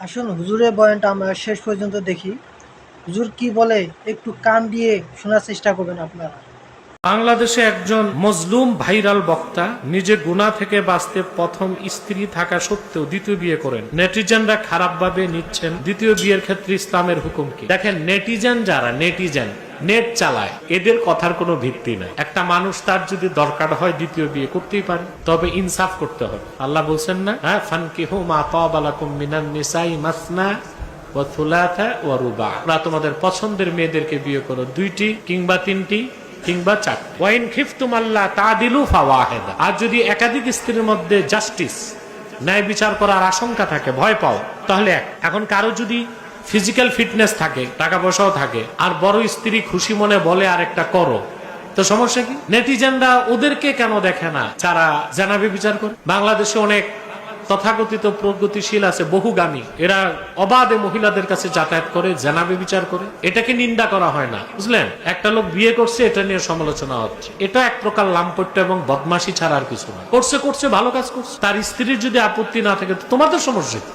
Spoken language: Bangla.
আসুন হুজুরের বয়ানটা আমরা শেষ পর্যন্ত দেখি। হুজুর কি বলে একটু কান দিয়ে শোনার চেষ্টা করবেন আপনারা। বাংলাদেশে একজন মজলুম ভাইরাল বক্তা নিজে গুনাহ থেকে বাঁচতে প্রথম স্ত্রী থাকা সত্ত্বেও দ্বিতীয় বিয়ে করেন। নেটিজেনরা খারাপ ভাবে নিচ্ছেন দ্বিতীয় বিয়ের ক্ষেত্রে ইসলামের হুকুম কি। দেখেন, নেটিজেন নেট চালায়, এদের কথার কোনো ভিত্তি নাই। একটা মানুষ তার যদি দরকার হয় দ্বিতীয় বিয়ে করতেই পারে, তবে ইনসাফ করতে হবে। আল্লাহ বলছেন না, হ্যাঁ, ফানকিহু মা তাবা লাকুম মিনান নিসাই মাসনা ওয়া থুলাথা ওয়া রুবা। তোমরা তোমাদের পছন্দের মেয়েদেরকে বিয়ে করো, দুইটি কিংবা তিনটি কিংবা চারটি। ওয়াইন খিফতুম আল্লাহ তাদিলু ফাওয়াহিদা। আর যদি একাধিক স্ত্রীর মধ্যে জাস্টিস, ন্যায় বিচার করার আশঙ্কা থাকে, ভয় পাও, তাহলে এখন কারো যদি ফিজিক্যাল ফিটনেস থাকে, টাকা পয়সাও থাকে, আর বড় স্ত্রী খুশি মনে বলে আর একটা করো, তো সমস্যা কি? নেটিজেনরা ওদেরকে কেন দেখে না যারা জানাবে বিচার করে? বাংলাদেশে অনেক তথাকথিত প্রগতিশীল আছে, বহুগামী, এরা অবাধে মহিলাদের কাছে যাতায়াত করে, জানাবে বিচার করে। এটাকে নিন্দা করা হয় না, বুঝলেন? একটা লোক বিয়ে করছে, এটা নিয়ে সমালোচনা হচ্ছে। এটা এক প্রকার লাম্পট্য এবং বদমাশি ছাড়া আর কিছু না। করছে ভালো কাজ করছে, তার স্ত্রীর যদি আপত্তি না থাকে তো তোমাদের সমস্যা কি?